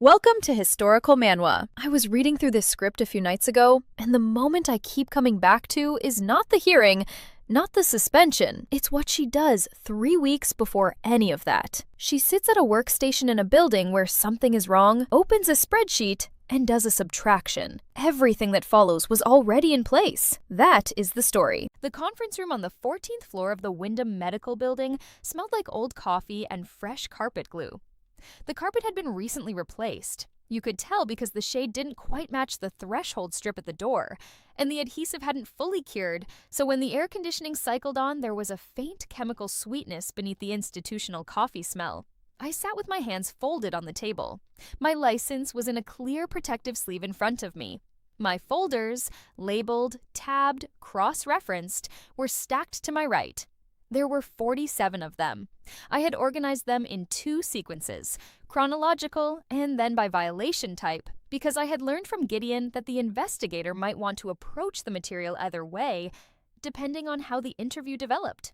Welcome to Historical Manhwa. I was reading through this script a few nights ago, and the moment I keep coming back to is not the hearing, not the suspension. It's what she does 3 weeks before any of that. She sits at a workstation in a building where something is wrong, opens a spreadsheet, and does a subtraction. Everything that follows was already in place. That is the story. The conference room on the 14th floor of the Wyndham Medical Building smelled like old coffee and fresh carpet glue. The carpet had been recently replaced. You could tell because the shade didn't quite match the threshold strip at the door, and the adhesive hadn't fully cured, so when the air conditioning cycled on, there was a faint chemical sweetness beneath the institutional coffee smell. I sat with my hands folded on the table. My license was in a clear protective sleeve in front of me. My folders, labeled, tabbed, cross-referenced, were stacked to my right. There were 47 of them. I had organized them in 2 sequences, chronological and then by violation type, because I had learned from Gideon that the investigator might want to approach the material either way, depending on how the interview developed.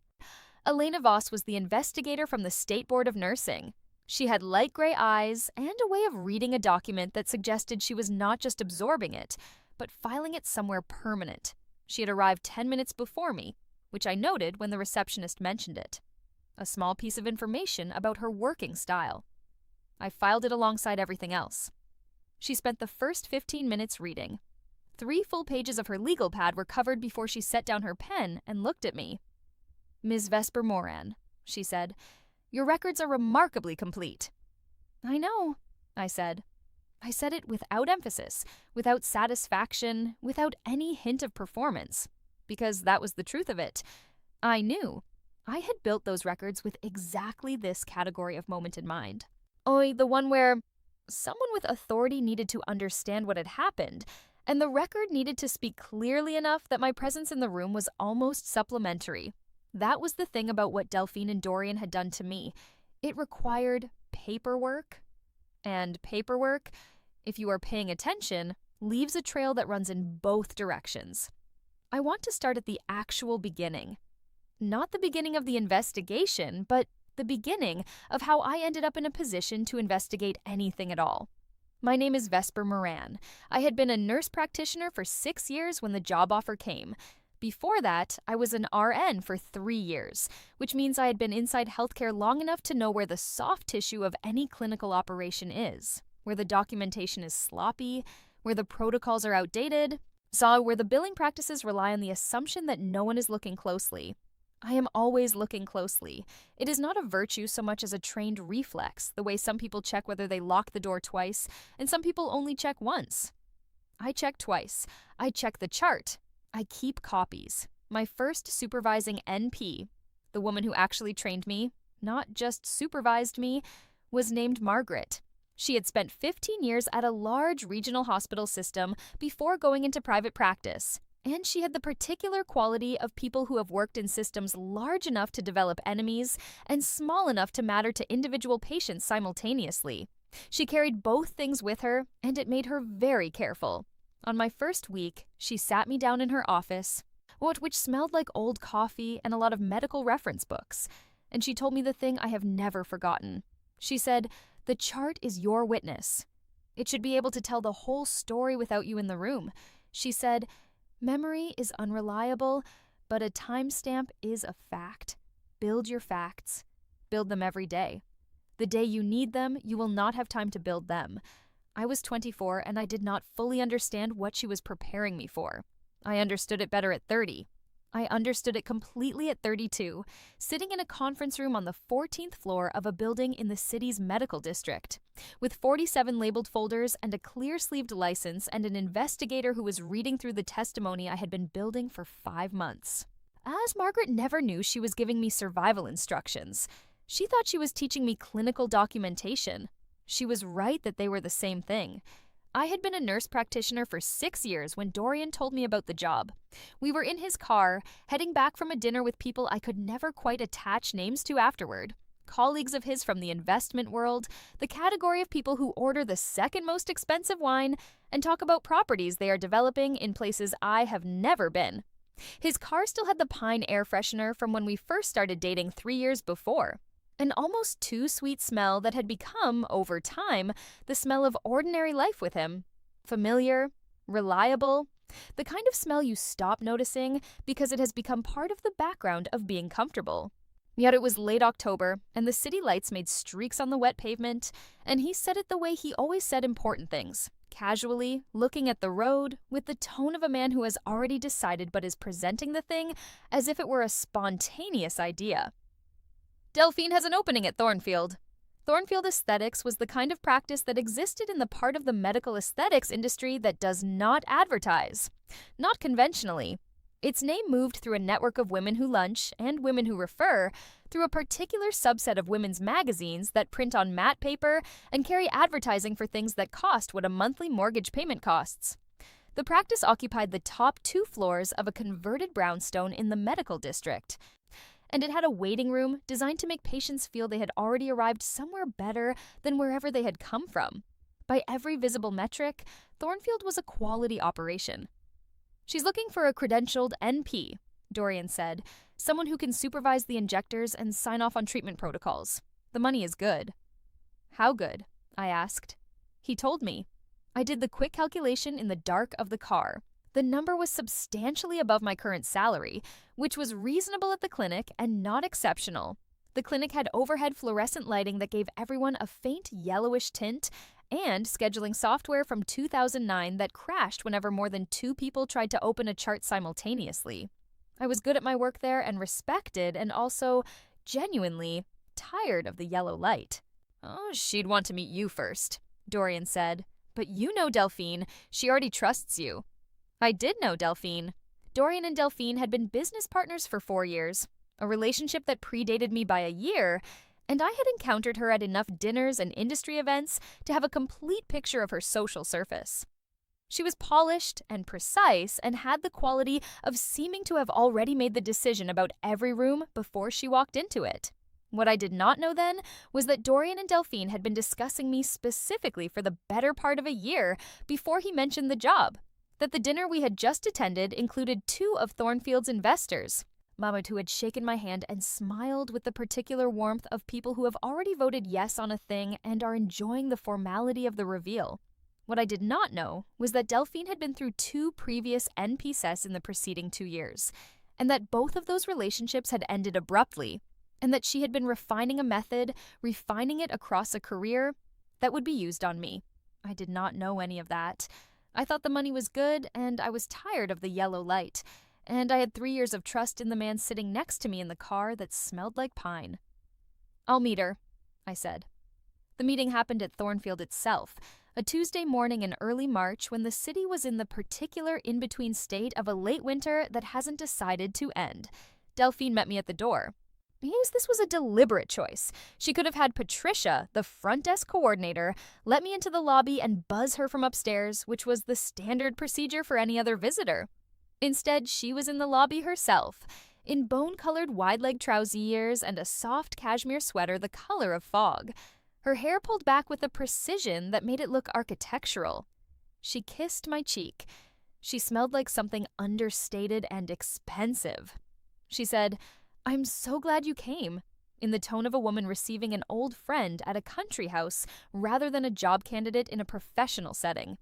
Elena Voss was the investigator from the State Board of Nursing. She had light gray eyes and a way of reading a document that suggested she was not just absorbing it, but filing it somewhere permanent. She had arrived 10 minutes before me, which I noted when the receptionist mentioned it. A small piece of information about her working style. I filed it alongside everything else. She spent the first 15 minutes reading. 3 full pages of her legal pad were covered before she set down her pen and looked at me. "Ms. Vesper Moran," she said, "your records are remarkably complete." "I know," I said. I said it without emphasis, without satisfaction, without any hint of performance. Because that was the truth of it. I knew. I had built those records with exactly this category of moment in mind. The one where someone with authority needed to understand what had happened, and the record needed to speak clearly enough that my presence in the room was almost supplementary. That was the thing about what Delphine and Dorian had done to me. It required paperwork. And paperwork, if you are paying attention, leaves a trail that runs in both directions. I want to start at the actual beginning. Not the beginning of the investigation, but the beginning of how I ended up in a position to investigate anything at all. My name is Vesper Moran. I had been a nurse practitioner for 6 years when the job offer came. Before that, I was an RN for 3 years, which means I had been inside healthcare long enough to know where the soft tissue of any clinical operation is, where the documentation is sloppy, where the protocols are outdated, saw where the billing practices rely on the assumption that no one is looking closely. I am always looking closely. It is not a virtue so much as a trained reflex, the way some people check whether they lock the door twice, and some people only check once. I check twice. I check the chart. I keep copies. My first supervising NP, the woman who actually trained me, not just supervised me, was named Margaret. She had spent 15 years at a large regional hospital system before going into private practice, and she had the particular quality of people who have worked in systems large enough to develop enemies and small enough to matter to individual patients simultaneously. She carried both things with her, and it made her very careful. On my first week, she sat me down in her office, which smelled like old coffee and a lot of medical reference books, and she told me the thing I have never forgotten. She said, "The chart is your witness. It should be able to tell the whole story without you in the room." She said, "Memory is unreliable, but a timestamp is a fact. Build your facts. Build them every day. The day you need them, you will not have time to build them." I was 24 and I did not fully understand what she was preparing me for. I understood it better at 30. I understood it completely at 32, sitting in a conference room on the 14th floor of a building in the city's medical district, with 47 labeled folders and a clear-sleeved license and an investigator who was reading through the testimony I had been building for 5 months. As Margaret never knew she was giving me survival instructions. She thought she was teaching me clinical documentation. She was right that they were the same thing. I had been a nurse practitioner for 6 years when Dorian told me about the job. We were in his car, heading back from a dinner with people I could never quite attach names to afterward. Colleagues of his from the investment world, the category of people who order the second most expensive wine and talk about properties they are developing in places I have never been. His car still had the Pine air freshener from when we first started dating 3 years before. An almost too sweet smell that had become, over time, the smell of ordinary life with him. Familiar, reliable, the kind of smell you stop noticing because it has become part of the background of being comfortable. Yet it was late October, and the city lights made streaks on the wet pavement, and he said it the way he always said important things, casually, looking at the road, with the tone of a man who has already decided but is presenting the thing as if it were a spontaneous idea. Delphine has an opening at Thornfield. Thornfield Aesthetics was the kind of practice that existed in the part of the medical aesthetics industry that does not advertise. Not conventionally. Its name moved through a network of women who lunch, and women who refer, through a particular subset of women's magazines that print on matte paper and carry advertising for things that cost what a monthly mortgage payment costs. The practice occupied the top 2 floors of a converted brownstone in the medical district, and it had a waiting room designed to make patients feel they had already arrived somewhere better than wherever they had come from. By every visible metric, Thornfield was a quality operation. "She's looking for a credentialed NP," Dorian said, "someone who can supervise the injectors and sign off on treatment protocols. The money is good." "How good?" I asked. He told me. I did the quick calculation in the dark of the car. The number was substantially above my current salary, which was reasonable at the clinic and not exceptional. The clinic had overhead fluorescent lighting that gave everyone a faint yellowish tint, and scheduling software from 2009 that crashed whenever more than 2 people tried to open a chart simultaneously. I was good at my work there and respected, and also, genuinely, tired of the yellow light. "Oh, she'd want to meet you first," Dorian said. "But you know Delphine. She already trusts you." I did know Delphine. Dorian and Delphine had been business partners for 4 years, a relationship that predated me by a year, and I had encountered her at enough dinners and industry events to have a complete picture of her social surface. She was polished and precise and had the quality of seeming to have already made the decision about every room before she walked into it. What I did not know then was that Dorian and Delphine had been discussing me specifically for the better part of a year before he mentioned the job, that the dinner we had just attended included 2 of Thornfield's investors, Mahmoud, who had shaken my hand and smiled with the particular warmth of people who have already voted yes on a thing and are enjoying the formality of the reveal. What I did not know was that Delphine had been through 2 previous NPCES in the preceding 2 years, and that both of those relationships had ended abruptly, and that she had been refining a method, refining it across a career, that would be used on me. I did not know any of that. I thought the money was good, and I was tired of the yellow light, and I had 3 years of trust in the man sitting next to me in the car that smelled like pine. "I'll meet her," I said. The meeting happened at Thornfield itself, a Tuesday morning in early March when the city was in the particular in-between state of a late winter that hasn't decided to end. Delphine met me at the door. This was a deliberate choice. She could have had Patricia, the front desk coordinator, let me into the lobby and buzz her from upstairs, which was the standard procedure for any other visitor. Instead, she was in the lobby herself, in bone-colored wide-leg trousiers and a soft cashmere sweater the color of fog. Her hair pulled back with a precision that made it look architectural. She kissed my cheek. She smelled like something understated and expensive. She said, "I'm so glad you came," in the tone of a woman receiving an old friend at a country house rather than a job candidate in a professional setting.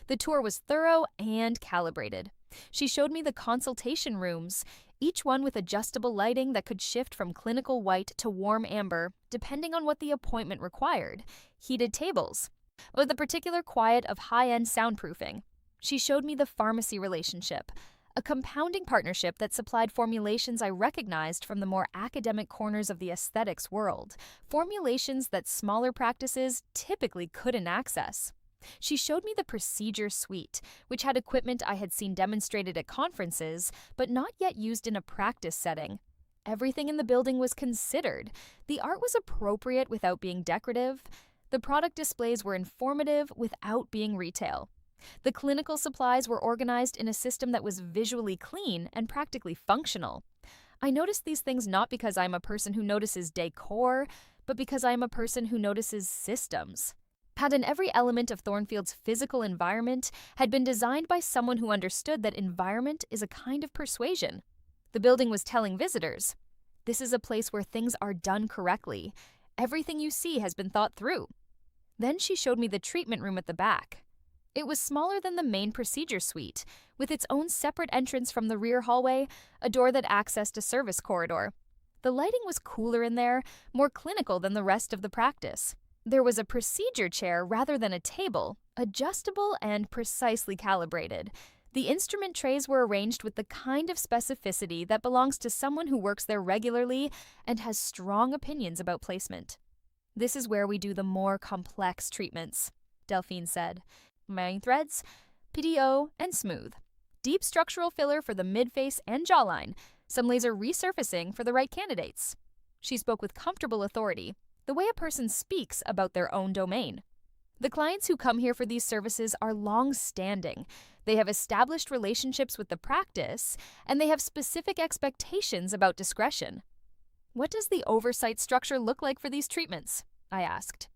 The tour was thorough and calibrated. She showed me the consultation rooms, each one with adjustable lighting that could shift from clinical white to warm amber, depending on what the appointment required, heated tables, with a particular quiet of high-end soundproofing. She showed me the pharmacy relationship, a compounding partnership that supplied formulations I recognized from the more academic corners of the aesthetics world, formulations that smaller practices typically couldn't access. She showed me the procedure suite, which had equipment I had seen demonstrated at conferences, but not yet used in a practice setting. Everything in the building was considered. The art was appropriate without being decorative. The product displays were informative without being retail. The clinical supplies were organized in a system that was visually clean and practically functional. I noticed these things not because I'm a person who notices decor, but because I am a person who notices systems. Pattern every element of Thornfield's physical environment had been designed by someone who understood that environment is a kind of persuasion. The building was telling visitors, This is a place where things are done correctly. Everything you see has been thought through." Then she showed me the treatment room at the back. It was smaller than the main procedure suite, with its own separate entrance from the rear hallway, a door that accessed a service corridor. The lighting was cooler in there, more clinical than the rest of the practice. There was a procedure chair rather than a table, adjustable and precisely calibrated. The instrument trays were arranged with the kind of specificity that belongs to someone who works there regularly and has strong opinions about placement. "This is where we do the more complex treatments," Delphine said. "Main threads, PDO, and smooth. Deep structural filler for the mid-face and jawline. Some laser resurfacing for the right candidates." She spoke with comfortable authority, the way a person speaks about their own domain. "The clients who come here for these services are long-standing. They have established relationships with the practice, and they have specific expectations about discretion." "What does the oversight structure look like for these treatments?" I asked.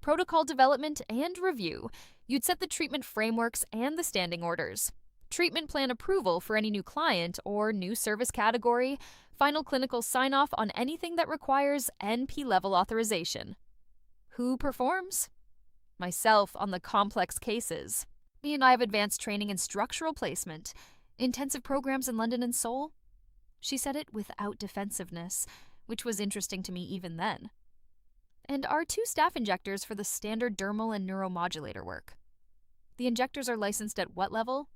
"Protocol development and review. You'd set the treatment frameworks and the standing orders. Treatment plan approval for any new client or new service category. Final clinical sign-off on anything that requires NP-level authorization." "Who performs?" "Myself on the complex cases. Me and I have advanced training in structural placement. Intensive programs in London and Seoul." She said it without defensiveness, which was interesting to me even then. "And our 2 staff injectors for the standard dermal and neuromodulator work." "The injectors are licensed at what level?"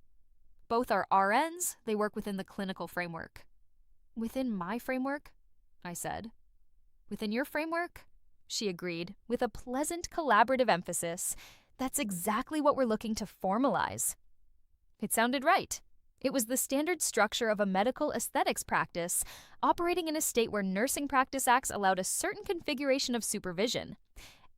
"Both are RNs. They work within the clinical framework." "Within my framework?" I said. "Within your framework?" she agreed, with a pleasant collaborative emphasis. "That's exactly what we're looking to formalize." It sounded right. It was the standard structure of a medical aesthetics practice, operating in a state where nursing practice acts allowed a certain configuration of supervision.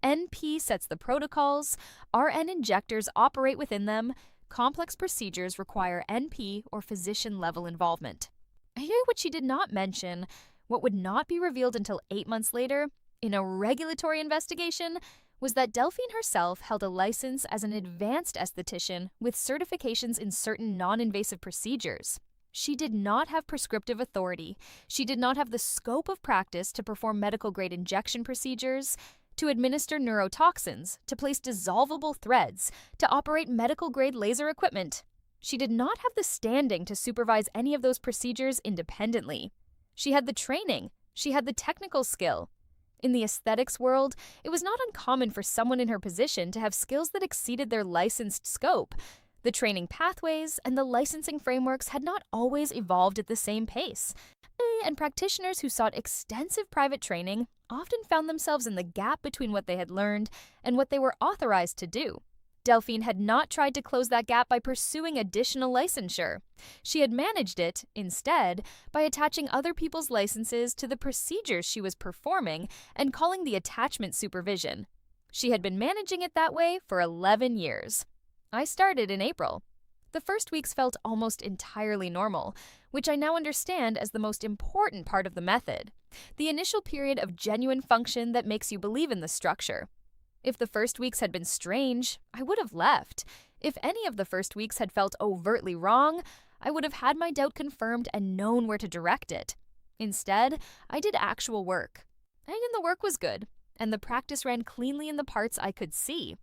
NP sets the protocols, RN injectors operate within them, complex procedures require NP or physician-level involvement. Here, what she did not mention, what would not be revealed until 8 months later, in a regulatory investigation, was that Delphine herself held a license as an advanced esthetician with certifications in certain non-invasive procedures. She did not have prescriptive authority. She did not have the scope of practice to perform medical-grade injection procedures, to administer neurotoxins, to place dissolvable threads, to operate medical-grade laser equipment. She did not have the standing to supervise any of those procedures independently. She had the training. She had the technical skill. In the aesthetics world, it was not uncommon for someone in her position to have skills that exceeded their licensed scope. The training pathways and the licensing frameworks had not always evolved at the same pace, and practitioners who sought extensive private training often found themselves in the gap between what they had learned and what they were authorized to do. Delphine had not tried to close that gap by pursuing additional licensure. She had managed it, instead, by attaching other people's licenses to the procedures she was performing and calling the attachment supervision. She had been managing it that way for 11 years. I started in April. The first weeks felt almost entirely normal, which I now understand as the most important part of the method. The initial period of genuine function that makes you believe in the structure. If the first weeks had been strange, I would have left. If any of the first weeks had felt overtly wrong, I would have had my doubt confirmed and known where to direct it. Instead, I did actual work. And the work was good, and the practice ran cleanly in the parts I could see.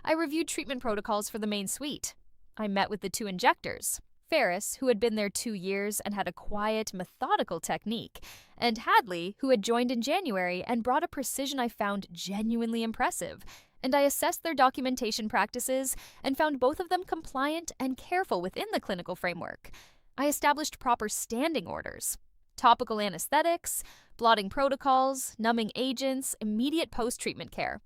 I reviewed treatment protocols for the main suite. I met with the 2 injectors. Ferris, who had been there 2 years and had a quiet, methodical technique, and Hadley, who had joined in January and brought a precision I found genuinely impressive, and I assessed their documentation practices and found both of them compliant and careful within the clinical framework. I established proper standing orders, topical anesthetics, blotting protocols, numbing agents, immediate post-treatment care.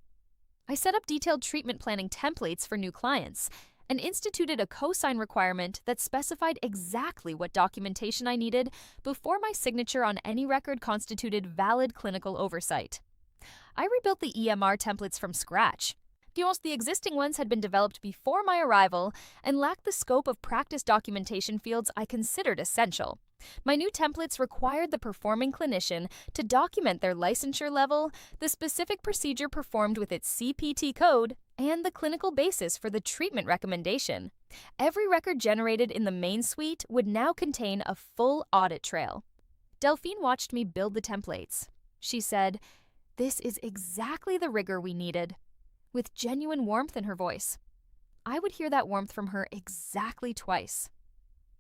I set up detailed treatment planning templates for new clients, and instituted a cosign requirement that specified exactly what documentation I needed before my signature on any record constituted valid clinical oversight. I rebuilt the EMR templates from scratch. The existing ones had been developed before my arrival and lacked the scope of practice documentation fields I considered essential. My new templates required the performing clinician to document their licensure level, the specific procedure performed with its CPT code, and the clinical basis for the treatment recommendation. Every record generated in the main suite would now contain a full audit trail. Delphine watched me build the templates. She said, "This is exactly the rigor we needed," with genuine warmth in her voice. I would hear that warmth from her exactly twice.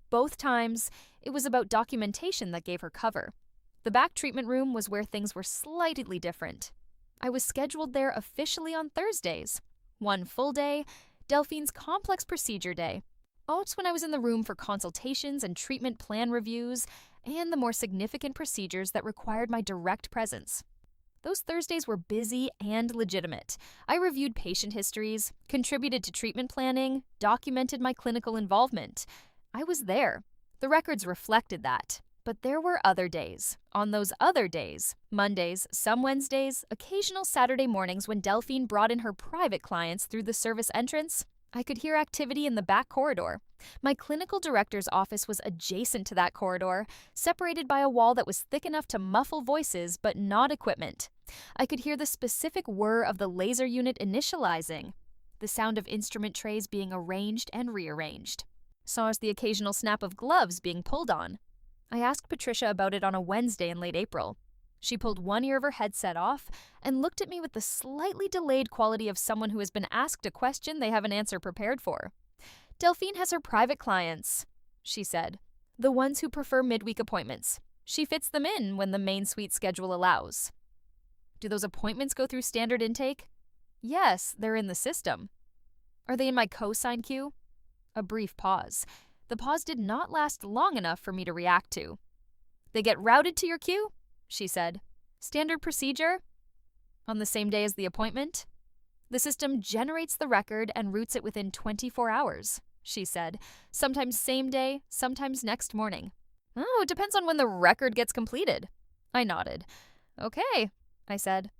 Both times, it was about documentation that gave her cover. The back treatment room was where things were slightly different. I was scheduled there officially on Thursdays. One full day, Delphine's complex procedure day. It's when I was in the room for consultations and treatment plan reviews, and the more significant procedures that required my direct presence. Those Thursdays were busy and legitimate. I reviewed patient histories, contributed to treatment planning, documented my clinical involvement. I was there. The records reflected that. But there were other days. On those other days, Mondays, some Wednesdays, occasional Saturday mornings when Delphine brought in her private clients through the service entrance, I could hear activity in the back corridor. My clinical director's office was adjacent to that corridor, separated by a wall that was thick enough to muffle voices but not equipment. I could hear the specific whir of the laser unit initializing, the sound of instrument trays being arranged and rearranged. So was the occasional snap of gloves being pulled on. I asked Patricia about it on a Wednesday in late April. She pulled one ear of her headset off and looked at me with the slightly delayed quality of someone who has been asked a question they have an answer prepared for. "Delphine has her private clients," she said. "The ones who prefer midweek appointments. She fits them in when the main suite schedule allows." "Do those appointments go through standard intake?" "Yes, they're in the system." "Are they in my co-sign queue?" A brief pause. The pause did not last long enough for me to react to. "They get routed to your queue?" she said. "Standard procedure?" "On the same day as the appointment?" "The system generates the record and routes it within 24 hours, she said. "Sometimes same day, sometimes next morning." "Oh, it depends on when the record gets completed." I nodded. "Okay," I said.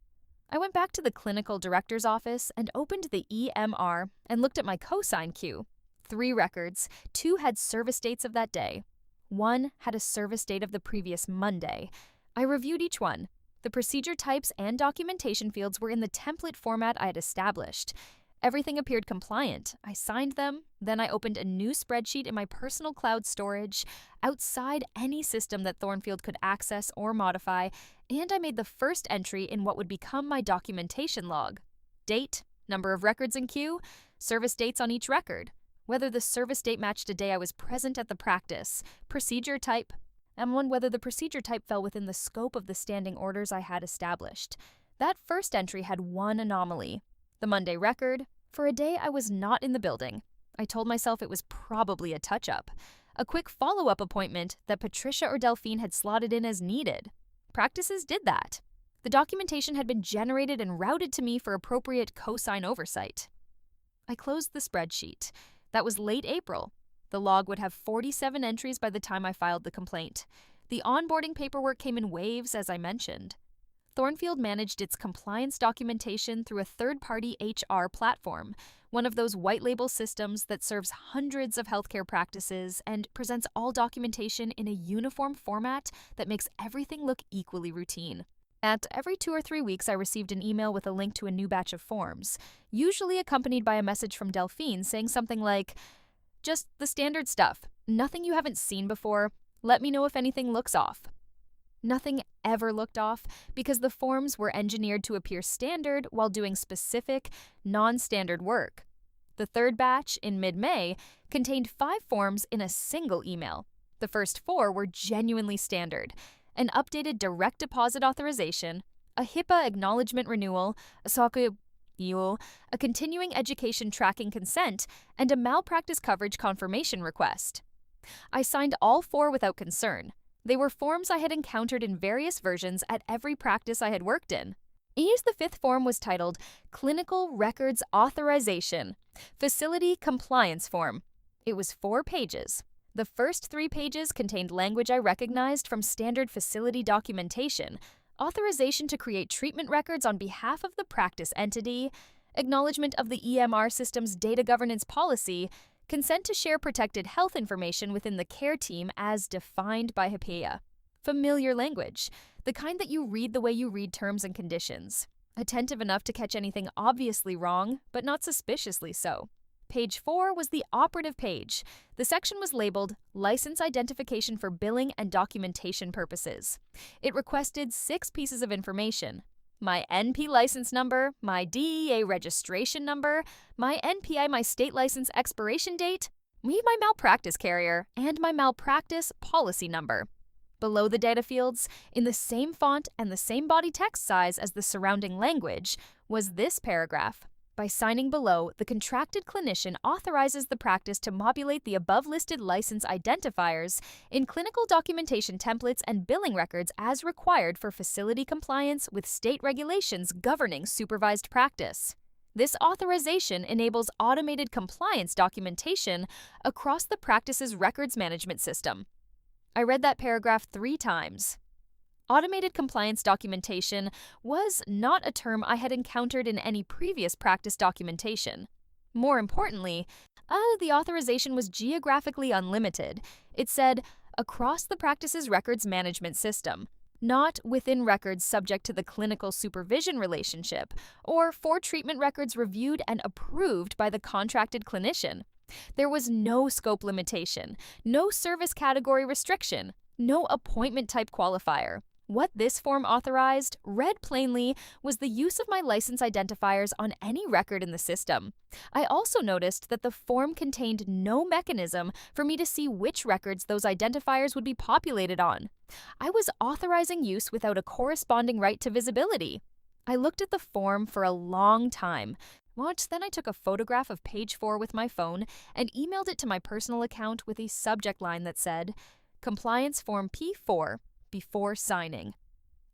I went back to the clinical director's office and opened the EMR and looked at my co-sign queue. 3 records, 2 had service dates of that day. 1 had a service date of the previous Monday. I reviewed each one. The procedure types and documentation fields were in the template format I had established. Everything appeared compliant. I signed them, then I opened a new spreadsheet in my personal cloud storage, outside any system that Thornfield could access or modify, and I made the first entry in what would become my documentation log. Date, number of records in queue, service dates on each record, whether the service date matched a day I was present at the practice, procedure type, and whether the procedure type fell within the scope of the standing orders I had established. That first entry had one anomaly. The Monday record, for a day I was not in the building. I told myself it was probably a touch-up, a quick follow-up appointment that Patricia or Delphine had slotted in as needed. Practices did that. The documentation had been generated and routed to me for appropriate co-sign oversight. I closed the spreadsheet. That was late April. The log would have 47 entries by the time I filed the complaint. The onboarding paperwork came in waves, as I mentioned. Thornfield managed its compliance documentation through a third-party HR platform, one of those white-label systems that serves hundreds of healthcare practices and presents all documentation in a uniform format that makes everything look equally routine. At every 2 or 3 weeks, I received an email with a link to a new batch of forms, usually accompanied by a message from Delphine saying something like, "Just the standard stuff. Nothing you haven't seen before. Let me know if anything looks off." Nothing ever looked off because the forms were engineered to appear standard while doing specific, non-standard work. The third batch, in mid-May, contained 5 forms in a single email. The first 4 were genuinely standard: an updated direct deposit authorization, a HIPAA acknowledgement renewal, a continuing education tracking consent, and a malpractice coverage confirmation request. I signed all 4 without concern. They were forms I had encountered in various versions at every practice I had worked in. The 5th form was titled Clinical Records Authorization, Facility Compliance Form. It was 4 pages. The first 3 pages contained language I recognized from standard facility documentation, authorization to create treatment records on behalf of the practice entity, acknowledgement of the EMR system's data governance policy, consent to share protected health information within the care team as defined by HIPAA. Familiar language, the kind that you read the way you read terms and conditions. Attentive enough to catch anything obviously wrong, but not suspiciously so. Page 4 was the operative page. The section was labeled License Identification for Billing and Documentation Purposes. It requested 6 pieces of information: my NP license number, my DEA registration number, my NPI, my state license expiration date, my malpractice carrier, and my malpractice policy number. Below the data fields, in the same font and the same body text size as the surrounding language, was this paragraph. By signing below, the contracted clinician authorizes the practice to modulate the above-listed license identifiers in clinical documentation templates and billing records as required for facility compliance with state regulations governing supervised practice. This authorization enables automated compliance documentation across the practice's records management system. I read that paragraph 3 times. Automated compliance documentation was not a term I had encountered in any previous practice documentation. More importantly, the authorization was geographically unlimited. It said, across the practice's records management system, not within records subject to the clinical supervision relationship, or for treatment records reviewed and approved by the contracted clinician. There was no scope limitation, no service category restriction, no appointment type qualifier. What this form authorized, read plainly, was the use of my license identifiers on any record in the system. I also noticed that the form contained no mechanism for me to see which records those identifiers would be populated on. I was authorizing use without a corresponding right to visibility. I looked at the form for a long time. Then I took a photograph of page 4 with my phone and emailed it to my personal account with a subject line that said, Compliance Form P4, before signing.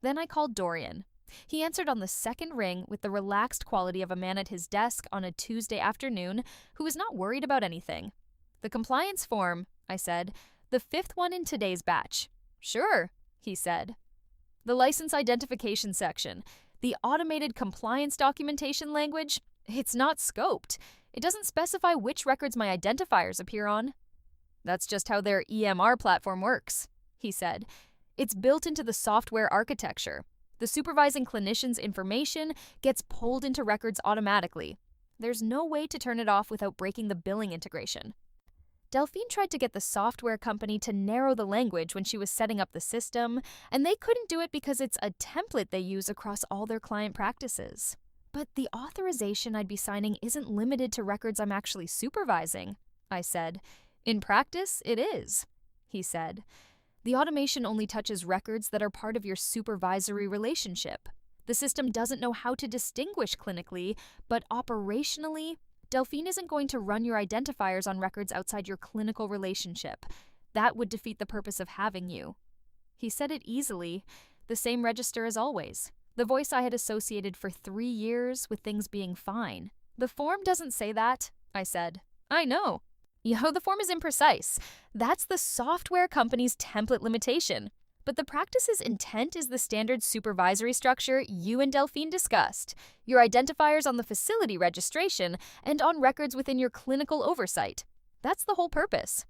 Then I called Dorian. He answered on the second ring with the relaxed quality of a man at his desk on a Tuesday afternoon who was not worried about anything. The compliance form, I said, the 5th one in today's batch. Sure, he said. The license identification section, the automated compliance documentation language, it's not scoped. It doesn't specify which records my identifiers appear on. That's just how their EMR platform works, he said. It's built into the software architecture. The supervising clinician's information gets pulled into records automatically. There's no way to turn it off without breaking the billing integration. Delphine tried to get the software company to narrow the language when she was setting up the system, and they couldn't do it because it's a template they use across all their client practices. But the authorization I'd be signing isn't limited to records I'm actually supervising, I said. In practice, it is, he said. The automation only touches records that are part of your supervisory relationship. The system doesn't know how to distinguish clinically, but operationally, Delphine isn't going to run your identifiers on records outside your clinical relationship. That would defeat the purpose of having you. He said it easily, the same register as always. The voice I had associated for 3 years with things being fine. The form doesn't say that, I said. I know. The form is imprecise. That's the software company's template limitation. But the practice's intent is the standard supervisory structure you and Delphine discussed, your identifiers on the facility registration, and on records within your clinical oversight. That's the whole purpose.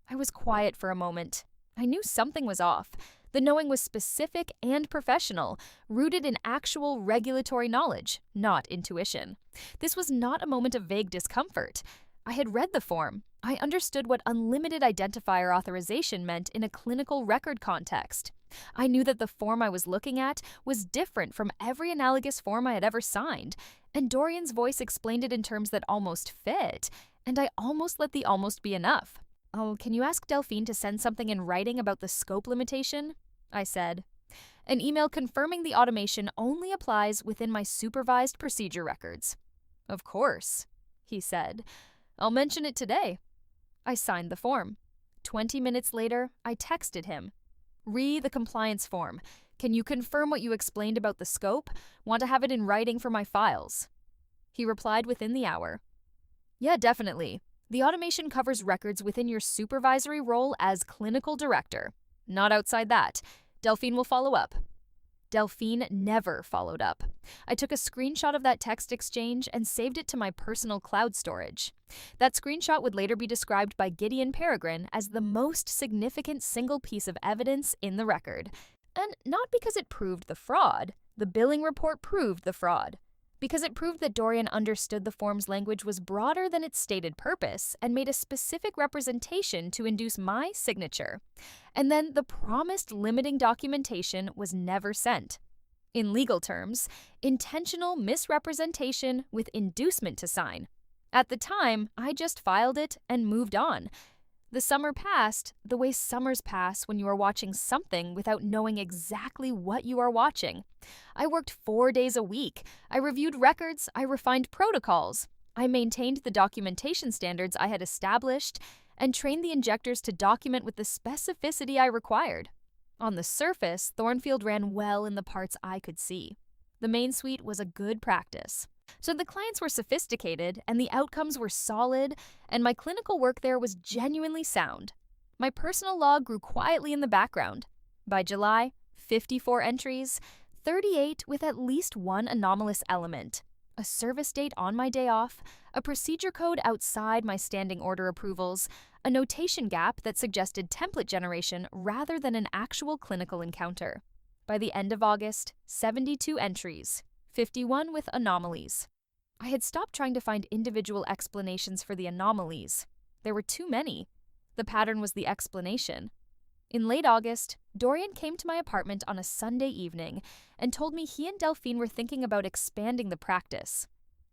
I was quiet for a moment. I knew something was off. The knowing was specific and professional, rooted in actual regulatory knowledge, not intuition. This was not a moment of vague discomfort. I had read the form. I understood what unlimited identifier authorization meant in a clinical record context. I knew that the form I was looking at was different from every analogous form I had ever signed, and Dorian's voice explained it in terms that almost fit, and I almost let the almost be enough. Oh, can you ask Delphine to send something in writing about the scope limitation? I said. An email confirming the automation only applies within my supervised procedure records. Of course, he said. I'll mention it today. I signed the form. 20 minutes later, I texted him. The compliance form. Can you confirm what you explained about the scope? Want to have it in writing for my files. He replied within the hour. Yeah, definitely. The automation covers records within your supervisory role as clinical director. Not outside that. Delphine will follow up. Delphine never followed up. I took a screenshot of that text exchange and saved it to my personal cloud storage. That screenshot would later be described by Gideon Peregrine as the most significant single piece of evidence in the record. And not because it proved the fraud. The billing report proved the fraud. because it proved that Dorian understood the form's language was broader than its stated purpose and made a specific representation to induce my signature. And then the promised limiting documentation was never sent. In legal terms, intentional misrepresentation with inducement to sign. At the time, I just filed it and moved on. The summer passed the way summers pass when you are watching something without knowing exactly what you are watching. I worked 4 days a week. I reviewed records. I refined protocols. I maintained the documentation standards I had established and trained the injectors to document with the specificity I required. On the surface, Thornfield ran well in the parts I could see. The main suite was a good practice. So the clients were sophisticated, and the outcomes were solid, and my clinical work there was genuinely sound. My personal log grew quietly in the background. By July, 54 entries, 38 with at least one anomalous element, a service date on my day off, a procedure code outside my standing order approvals, a notation gap that suggested template generation rather than an actual clinical encounter. By the end of August, 72 entries, 51 with anomalies. I had stopped trying to find individual explanations for the anomalies. There were too many. The pattern was the explanation. In late August, Dorian came to my apartment on a Sunday evening and told me he and Delphine were thinking about expanding the practice,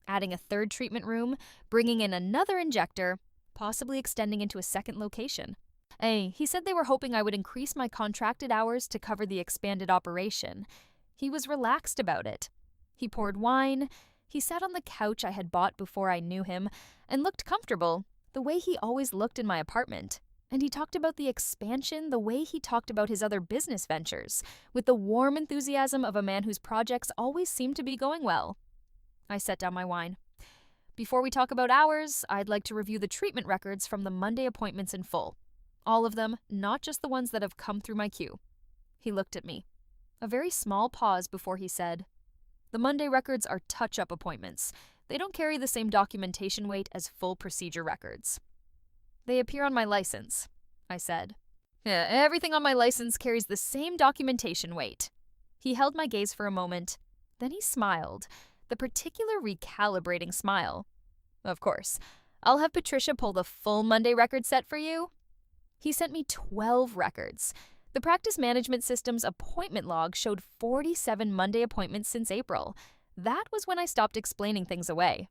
adding a third treatment room, bringing in another injector, possibly extending into a second location. He said they were hoping I would increase my contracted hours to cover the expanded operation. He was relaxed about it. He poured wine, he sat on the couch I had bought before I knew him, and looked comfortable, the way he always looked in my apartment. And he talked about the expansion the way he talked about his other business ventures, with the warm enthusiasm of a man whose projects always seemed to be going well. I set down my wine. Before we talk about hours, I'd like to review the treatment records from the Monday appointments in full. All of them, not just the ones that have come through my queue. He looked at me. A very small pause before he said, "The Monday records are touch-up appointments. They don't carry the same documentation weight as full procedure records." "They appear on my license," I said. "Yeah, everything on my license carries the same documentation weight." He held my gaze for a moment. Then he smiled, the particular recalibrating smile. "Of course. I'll have Patricia pull the full Monday record set for you." He sent me 12 records. The practice management system's appointment log showed 47 Monday appointments since April. That was when I stopped explaining things away.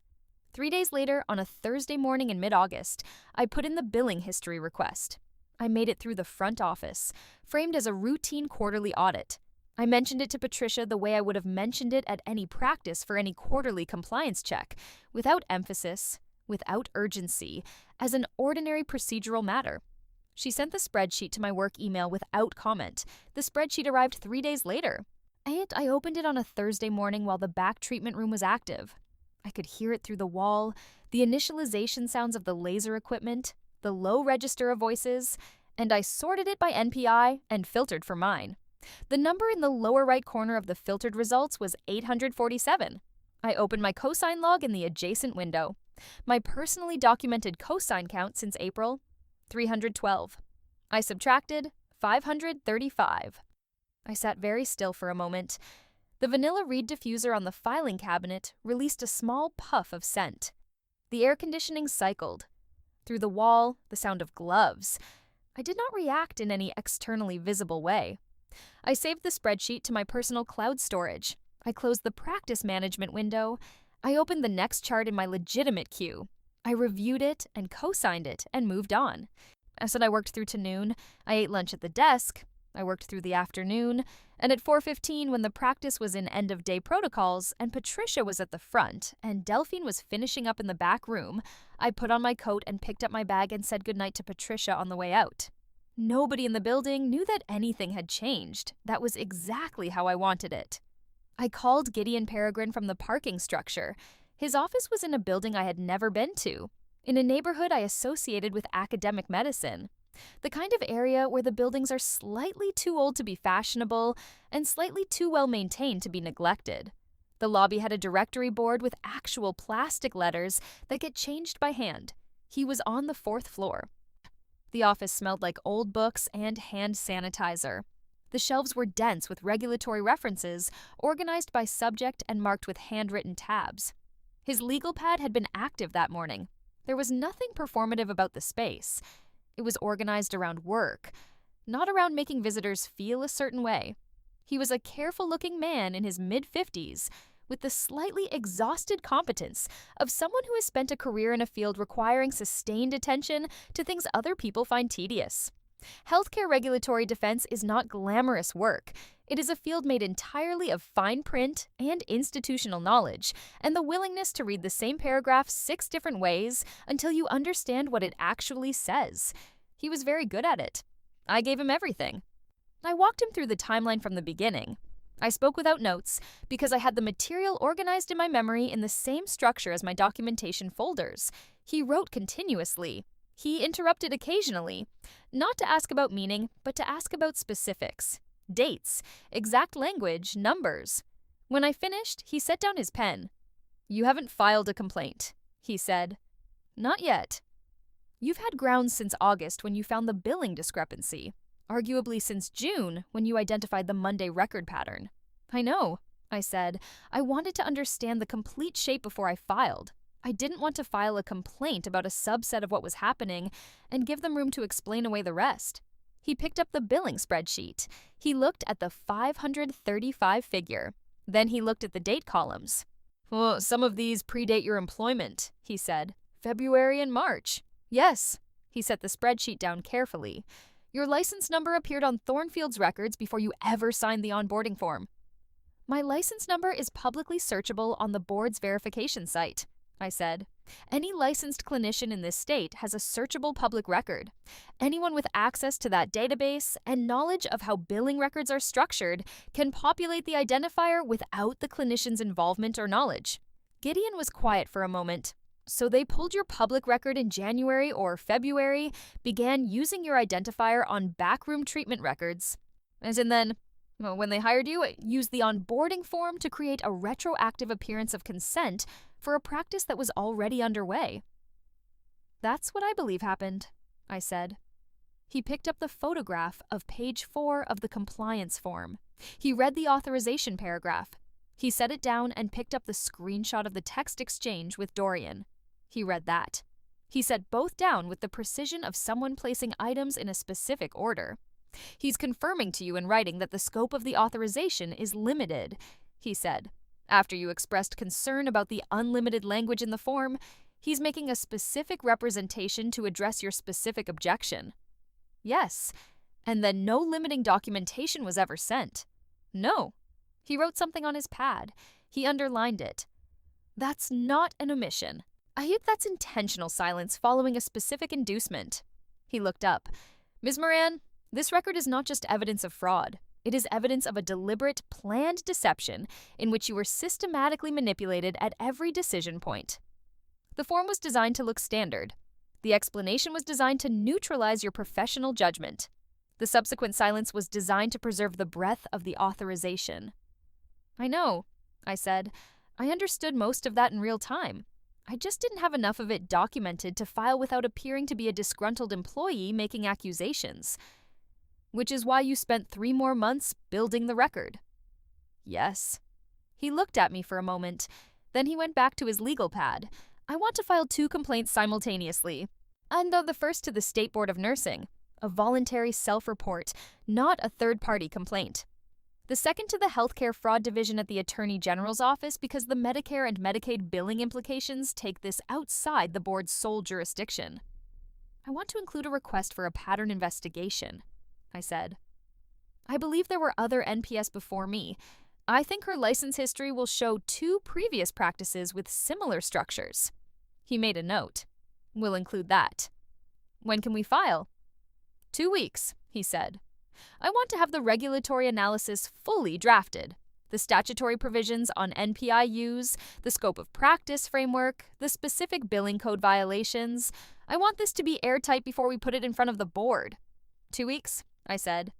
3 days later, on a Thursday morning in mid-August, I put in the billing history request. I made it through the front office, framed as a routine quarterly audit. I mentioned it to Patricia the way I would have mentioned it at any practice for any quarterly compliance check, without emphasis, without urgency, as an ordinary procedural matter. She sent the spreadsheet to my work email without comment. The spreadsheet arrived 3 days later. And I opened it on a Thursday morning while the back treatment room was active. I could hear it through the wall, the initialization sounds of the laser equipment, the low register of voices, and I sorted it by NPI and filtered for mine. The number in the lower right corner of the filtered results was 847. I opened my cosign log in the adjacent window. My personally documented cosign count since April, 312. I subtracted 535. I sat very still for a moment. The vanilla reed diffuser on the filing cabinet released a small puff of scent. The air conditioning cycled. Through the wall, the sound of gloves. I did not react in any externally visible way. I saved the spreadsheet to my personal cloud storage. I closed the practice management window. I opened the next chart in my legitimate queue. I reviewed it and co-signed it and moved on. I said I worked through to noon. I ate lunch at the desk. I worked through the afternoon. And at 4:15, when the practice was in end-of-day protocols and Patricia was at the front and Delphine was finishing up in the back room, I put on my coat and picked up my bag and said goodnight to Patricia on the way out. Nobody in the building knew that anything had changed. That was exactly how I wanted it. I called Gideon Peregrine from the parking structure. His office was in a building I had never been to, in a neighborhood I associated with academic medicine, the kind of area where the buildings are slightly too old to be fashionable and slightly too well maintained to be neglected. The lobby had a directory board with actual plastic letters that get changed by hand. He was on the 4th floor. The office smelled like old books and hand sanitizer. The shelves were dense with regulatory references, organized by subject and marked with handwritten tabs. His legal pad had been active that morning. There was nothing performative about the space. It was organized around work, not around making visitors feel a certain way. He was a careful-looking man in his mid-50s, with the slightly exhausted competence of someone who has spent a career in a field requiring sustained attention to things other people find tedious. Healthcare regulatory defense is not glamorous work. It is a field made entirely of fine print and institutional knowledge, and the willingness to read the same paragraph 6 different ways until you understand what it actually says. He was very good at it. I gave him everything. I walked him through the timeline from the beginning. I spoke without notes because I had the material organized in my memory in the same structure as my documentation folders. He wrote continuously. He interrupted occasionally, not to ask about meaning, but to ask about specifics, dates, exact language, numbers. When I finished, he set down his pen. "You haven't filed a complaint," he said. "Not yet." "You've had grounds since August when you found the billing discrepancy. Arguably since June, when you identified the Monday record pattern." "I know," I said. I wanted to understand the complete shape before I filed. I didn't want to file a complaint about a subset of what was happening and give them room to explain away the rest. He picked up the billing spreadsheet. He looked at the 535 figure. Then he looked at the date columns. "Well, some of these predate your employment," he said. "February and March." "Yes." He set the spreadsheet down carefully. "Your license number appeared on Thornfield's records before you ever signed the onboarding form." "My license number is publicly searchable on the board's verification site," I said. "Any licensed clinician in this state has a searchable public record. Anyone with access to that database and knowledge of how billing records are structured can populate the identifier without the clinician's involvement or knowledge." Gideon was quiet for a moment. "So they pulled your public record in January or February, began using your identifier on backroom treatment records, as in then, when they hired you, used the onboarding form to create a retroactive appearance of consent for a practice that was already underway." "That's what I believe happened," I said. He picked up the photograph of page 4 of the compliance form. He read the authorization paragraph. He set it down and picked up the screenshot of the text exchange with Dorian. He read that. He set both down with the precision of someone placing items in a specific order. "He's confirming to you in writing that the scope of the authorization is limited," he said. "After you expressed concern about the unlimited language in the form, he's making a specific representation to address your specific objection." "Yes." "And then no limiting documentation was ever sent." "No." He wrote something on his pad. He underlined it. "That's not an omission. I hope that's intentional silence following a specific inducement." He looked up. "Ms. Moran, this record is not just evidence of fraud. It is evidence of a deliberate, planned deception in which you were systematically manipulated at every decision point." The form was designed to look standard. The explanation was designed to neutralize your professional judgment. The subsequent silence was designed to preserve the breadth of the authorization. "I know," I said. "I understood most of that in real time. I just didn't have enough of it documented to file without appearing to be a disgruntled employee making accusations." "Which is why you spent 3 more months building the record." "Yes." He looked at me for a moment. Then he went back to his legal pad. "I want to file 2 complaints simultaneously. And the first to the State Board of Nursing, a voluntary self-report, not a third-party complaint. The second to the Healthcare Fraud Division at the Attorney General's office because the Medicare and Medicaid billing implications take this outside the board's sole jurisdiction. I want to include a request for a pattern investigation," I said. "I believe there were other NPS before me. I think her license history will show 2 previous practices with similar structures." He made a note. "We'll include that." "When can we file?" 2 weeks, he said. "I want to have the regulatory analysis fully drafted. The statutory provisions on NPIUs, the scope of practice framework, the specific billing code violations. I want this to be airtight before we put it in front of the board." 2 weeks, I said.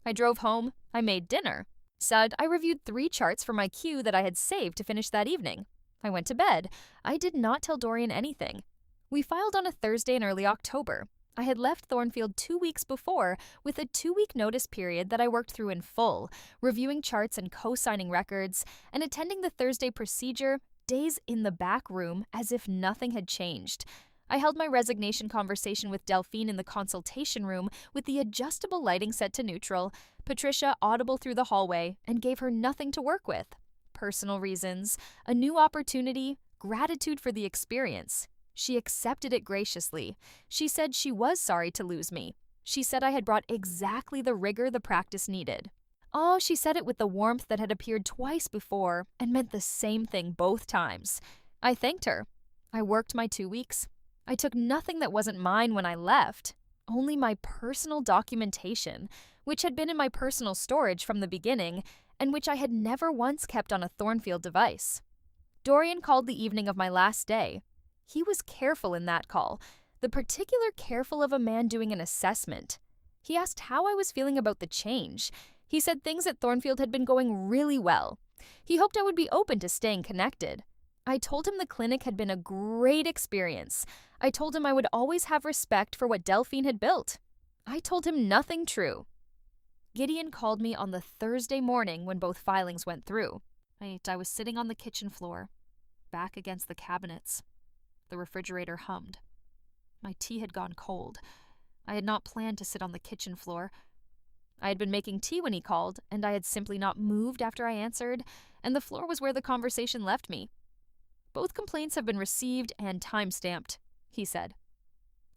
I drove home. I made dinner. Said I reviewed 3 charts for my queue that I had saved to finish that evening. I went to bed. I did not tell Dorian anything. We filed on a Thursday in early October. I had left Thornfield 2 weeks before with a 2-week notice period that I worked through in full, reviewing charts and co-signing records, and attending the Thursday procedure days in the back room as if nothing had changed. I held my resignation conversation with Delphine in the consultation room with the adjustable lighting set to neutral, Patricia audible through the hallway, and gave her nothing to work with. Personal reasons, a new opportunity, gratitude for the experience. She accepted it graciously. She said she was sorry to lose me. She said I had brought exactly the rigor the practice needed. Oh, she said it with the warmth that had appeared twice before and meant the same thing both times. I thanked her. I worked my 2 weeks. I took nothing that wasn't mine when I left, only my personal documentation, which had been in my personal storage from the beginning and which I had never once kept on a Thornfield device. Dorian called the evening of my last day. He was careful in that call, the particular careful of a man doing an assessment. He asked how I was feeling about the change. He said things at Thornfield had been going really well. He hoped I would be open to staying connected. I told him the clinic had been a great experience. I told him I would always have respect for what Delphine had built. I told him nothing true. Gideon called me on the Thursday morning when both filings went through. I was sitting on the kitchen floor, back against the cabinets. The refrigerator hummed. My tea had gone cold. I had not planned to sit on the kitchen floor. I had been making tea when he called, and I had simply not moved after I answered, and the floor was where the conversation left me. Both complaints have been received and time-stamped, he said.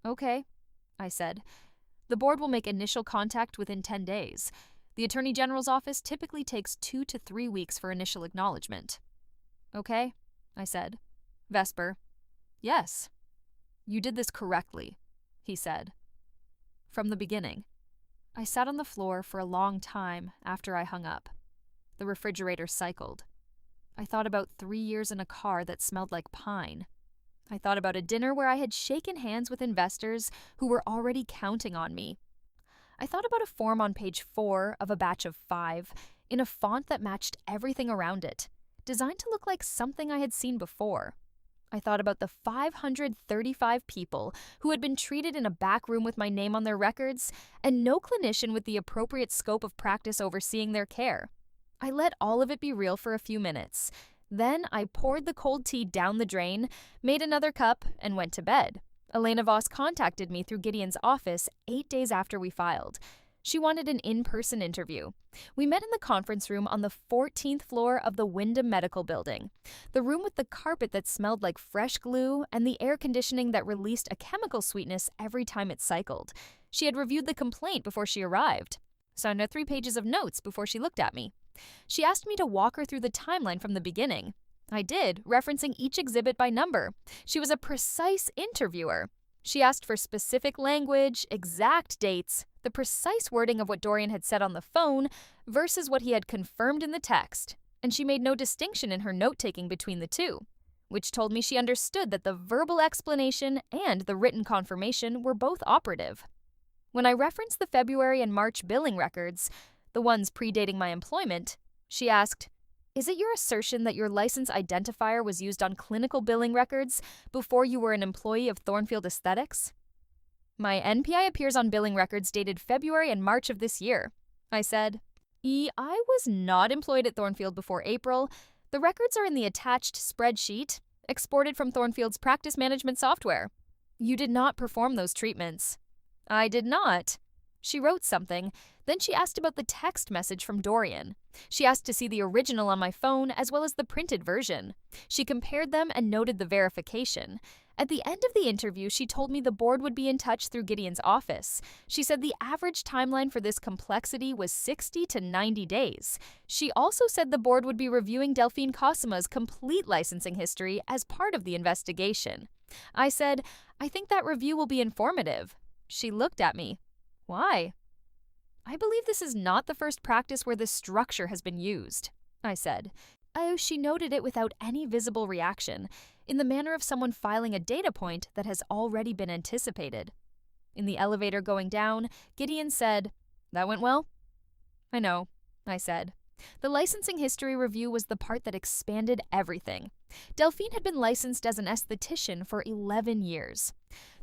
Okay, I said. The board will make initial contact within 10 days. The Attorney General's office typically takes 2 to 3 weeks for initial acknowledgement. Okay, I said. Vesper. Yes. You did this correctly, he said. From the beginning. I sat on the floor for a long time after I hung up. The refrigerator cycled. I thought about 3 years in a car that smelled like pine. I thought about a dinner where I had shaken hands with investors who were already counting on me. I thought about a form on page 4 of a batch of 5 in a font that matched everything around it, designed to look like something I had seen before. I thought about the 535 people who had been treated in a back room with my name on their records and no clinician with the appropriate scope of practice overseeing their care. I let all of it be real for a few minutes. Then I poured the cold tea down the drain, made another cup, and went to bed. Elena Voss contacted me through Gideon's office 8 days after we filed. She wanted an in-person interview. We met in the conference room on the 14th floor of the Wyndham Medical Building, the room with the carpet that smelled like fresh glue and the air conditioning that released a chemical sweetness every time it cycled. She had reviewed the complaint before she arrived, signed 3 pages of notes before she looked at me. She asked me to walk her through the timeline from the beginning. I did, referencing each exhibit by number. She was a precise interviewer. She asked for specific language, exact dates, the precise wording of what Dorian had said on the phone versus what he had confirmed in the text, and she made no distinction in her note-taking between the two, which told me she understood that the verbal explanation and the written confirmation were both operative. When I referenced the February and March billing records, the ones predating my employment, she asked, "Is it your assertion that your license identifier was used on clinical billing records before you were an employee of Thornfield Aesthetics?" "My NPI appears on billing records dated February and March of this year," I said. I was not employed at Thornfield before April. The records are in the attached spreadsheet, exported from Thornfield's practice management software. You did not perform those treatments. I did not. She wrote something, then she asked about the text message from Dorian. She asked to see the original on my phone as well as the printed version. She compared them and noted the verification. At the end of the interview, she told me the board would be in touch through Gideon's office. She said the average timeline for this complexity was 60 to 90 days. She also said the board would be reviewing Delphine Cosima's complete licensing history as part of the investigation. I said, "I think that review will be informative." She looked at me. "Why?" "I believe this is not the first practice where this structure has been used," I said. Oh, she noted it without any visible reaction, in the manner of someone filing a data point that has already been anticipated. In the elevator going down, Gideon said, "That went well?" "I know," I said. The licensing history review was the part that expanded everything. Delphine had been licensed as an esthetician for 11 years.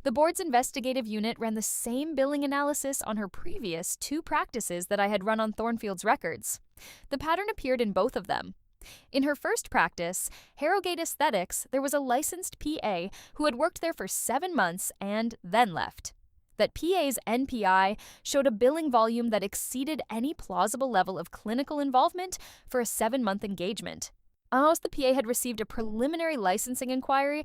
The board's investigative unit ran the same billing analysis on her previous 2 practices that I had run on Thornfield's records. The pattern appeared in both of them. In her first practice, Harrogate Aesthetics, there was a licensed PA who had worked there for 7 months and then left. That PA's NPI showed a billing volume that exceeded any plausible level of clinical involvement for a 7-month engagement. As the PA had received a preliminary licensing inquiry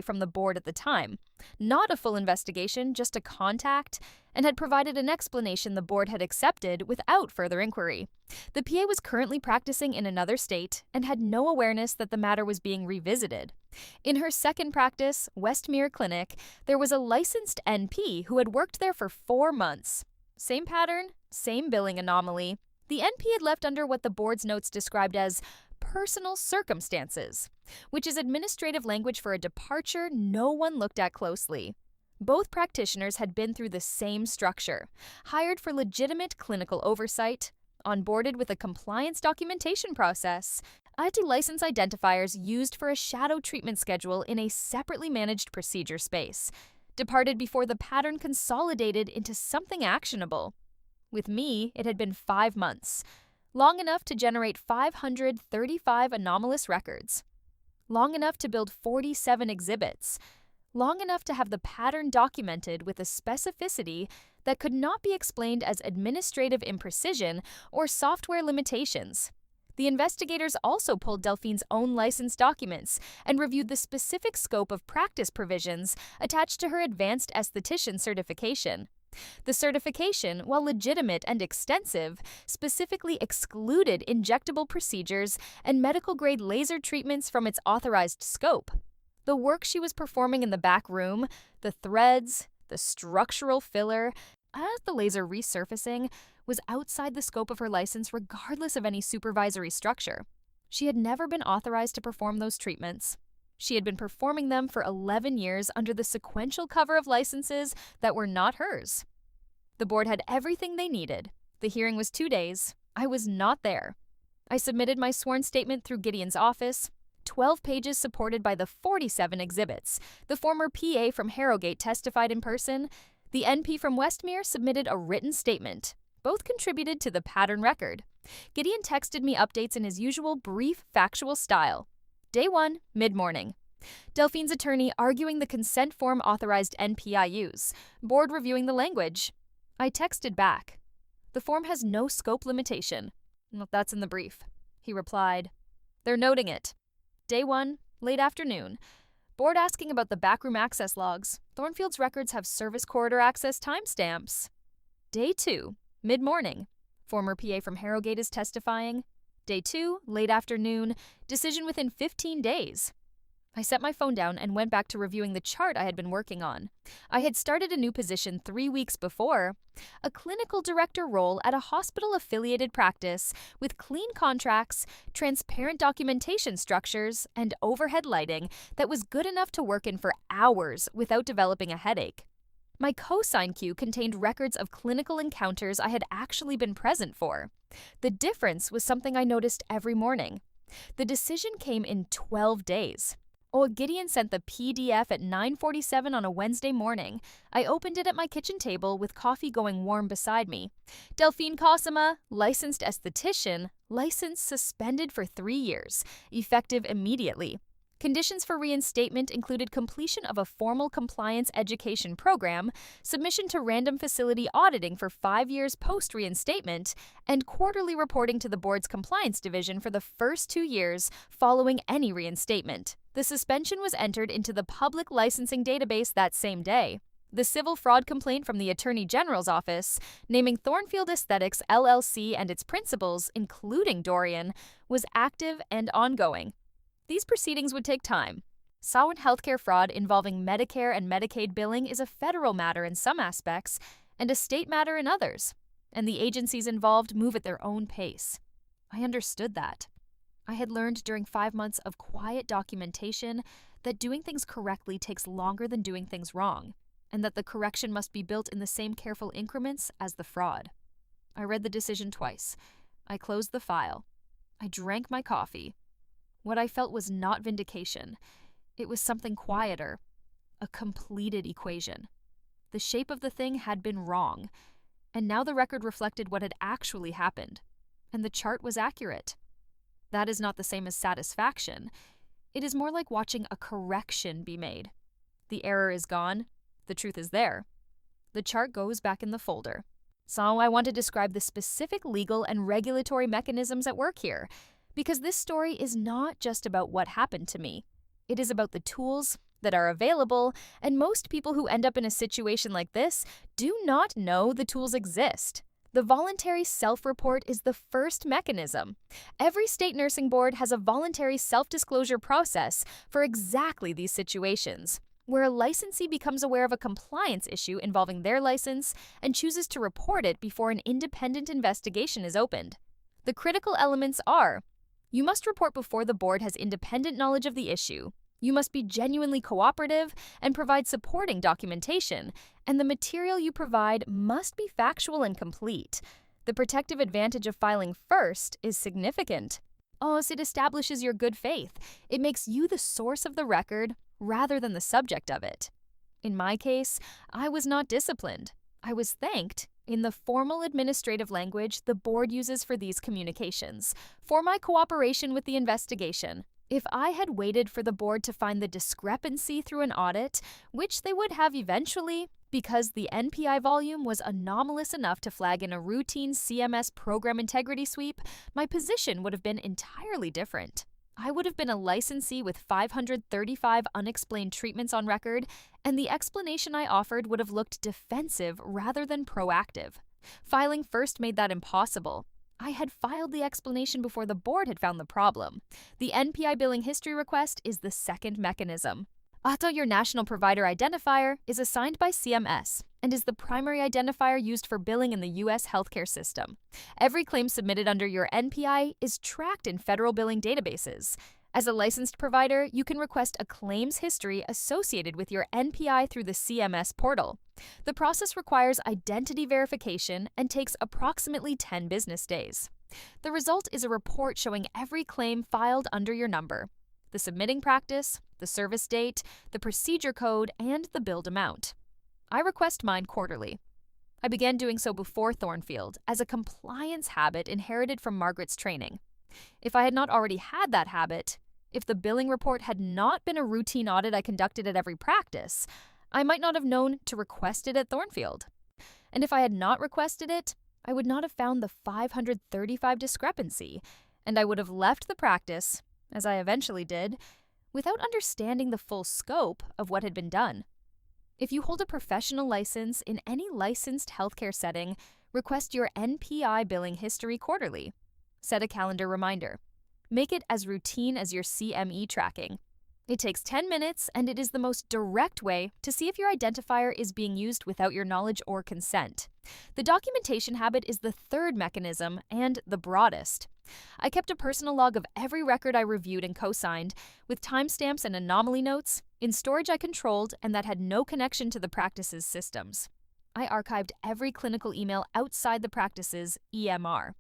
from the board at the time, not a full investigation, just a contact, and had provided an explanation the board had accepted without further inquiry. The PA was currently practicing in another state and had no awareness that the matter was being revisited. In her second practice, Westmere Clinic, there was a licensed NP who had worked there for 4 months. Same pattern, same billing anomaly. The NP had left under what the board's notes described as personal circumstances, which is administrative language for a departure no one looked at closely. Both practitioners had been through the same structure, hired for legitimate clinical oversight, onboarded with a compliance documentation process, anti-license identifiers used for a shadow treatment schedule in a separately managed procedure space, departed before the pattern consolidated into something actionable. With me, it had been 5 months, long enough to generate 535 anomalous records, long enough to build 47 exhibits, long enough to have the pattern documented with a specificity that could not be explained as administrative imprecision or software limitations. The investigators also pulled Delphine's own license documents and reviewed the specific scope of practice provisions attached to her advanced esthetician certification. The certification, while legitimate and extensive, specifically excluded injectable procedures and medical-grade laser treatments from its authorized scope. The work she was performing in the back room, the threads, the structural filler, as the laser resurfacing, was outside the scope of her license regardless of any supervisory structure. She had never been authorized to perform those treatments. She had been performing them for 11 years under the sequential cover of licenses that were not hers. The board had everything they needed. The hearing was 2 days. I was not there. I submitted my sworn statement through Gideon's office, 12 pages supported by the 47 exhibits. The former PA from Harrogate testified in person. The NP from Westmere submitted a written statement. Both contributed to the pattern record. Gideon texted me updates in his usual brief, factual style. Day 1, mid-morning. Delphine's attorney arguing the consent form authorized NPIUs. Board reviewing the language. I texted back. The form has no scope limitation. Well, that's in the brief. He replied. They're noting it. Day 1, late afternoon. Board asking about the backroom access logs. Thornfield's records have service corridor access timestamps. Day 2, mid-morning. Former PA from Harrogate is testifying. Day 2, late afternoon. Decision within 15 days. I set my phone down and went back to reviewing the chart I had been working on. I had started a new position 3 weeks before, a clinical director role at a hospital-affiliated practice with clean contracts, transparent documentation structures, and overhead lighting that was good enough to work in for hours without developing a headache. My cosign queue contained records of clinical encounters I had actually been present for. The difference was something I noticed every morning. The decision came in 12 days. Gideon sent the PDF at 9:47 on a Wednesday morning. I opened it at my kitchen table with coffee going warm beside me. Delphine Cosima, licensed esthetician, license suspended for 3 years, effective immediately. Conditions for reinstatement included completion of a formal compliance education program, submission to random facility auditing for 5 years post-reinstatement, and quarterly reporting to the board's compliance division for the first 2 years following any reinstatement. The suspension was entered into the public licensing database that same day. The civil fraud complaint from the Attorney General's office, naming Thornfield Aesthetics LLC and its principals, including Dorian, was active and ongoing. These proceedings would take time. Samhain healthcare fraud involving Medicare and Medicaid billing is a federal matter in some aspects and a state matter in others, and the agencies involved move at their own pace. I understood that. I had learned during 5 months of quiet documentation that doing things correctly takes longer than doing things wrong, and that the correction must be built in the same careful increments as the fraud. I read the decision twice. I closed the file. I drank my coffee. What I felt was not vindication. It was something quieter, a completed equation. The shape of the thing had been wrong, and now the record reflected what had actually happened, and the chart was accurate. That is not the same as satisfaction. It is more like watching a correction be made. The error is gone, the truth is there. The chart goes back in the folder. So I want to describe the specific legal and regulatory mechanisms at work here, because this story is not just about what happened to me. It is about the tools that are available, and most people who end up in a situation like this do not know the tools exist. The voluntary self-report is the first mechanism. Every state nursing board has a voluntary self-disclosure process for exactly these situations, where a licensee becomes aware of a compliance issue involving their license and chooses to report it before an independent investigation is opened. The critical elements are: you must report before the board has independent knowledge of the issue. You must be genuinely cooperative and provide supporting documentation, and the material you provide must be factual and complete. The protective advantage of filing first is significant. It establishes your good faith. It makes you the source of the record rather than the subject of it. In my case, I was not disciplined. I was thanked, in the formal administrative language the board uses for these communications, for my cooperation with the investigation. If I had waited for the board to find the discrepancy through an audit, which they would have eventually, because the NPI volume was anomalous enough to flag in a routine CMS program integrity sweep, my position would have been entirely different. I would have been a licensee with 535 unexplained treatments on record, and the explanation I offered would have looked defensive rather than proactive. Filing first made that impossible. I had filed the explanation before the board had found the problem. The NPI billing history request is the second mechanism. ATO, your national provider identifier, is assigned by CMS and is the primary identifier used for billing in the U.S. healthcare system. Every claim submitted under your NPI is tracked in federal billing databases. As a licensed provider, you can request a claims history associated with your NPI through the CMS portal. The process requires identity verification and takes approximately 10 business days. The result is a report showing every claim filed under your number, the submitting practice, the service date, the procedure code, and the billed amount. I request mine quarterly. I began doing so before Thornfield as a compliance habit inherited from Margaret's training. If I had not already had that habit, if the billing report had not been a routine audit I conducted at every practice, I might not have known to request it at Thornfield. And if I had not requested it, I would not have found the 535 discrepancy, and I would have left the practice, as I eventually did, without understanding the full scope of what had been done. If you hold a professional license in any licensed healthcare setting, request your NPI billing history quarterly. Set a calendar reminder. Make it as routine as your CME tracking. It takes 10 minutes, and it is the most direct way to see if your identifier is being used without your knowledge or consent. The documentation habit is the third mechanism and the broadest. I kept a personal log of every record I reviewed and co-signed, with timestamps and anomaly notes, in storage I controlled and that had no connection to the practice's systems. I archived every clinical email outside the practice's EMR.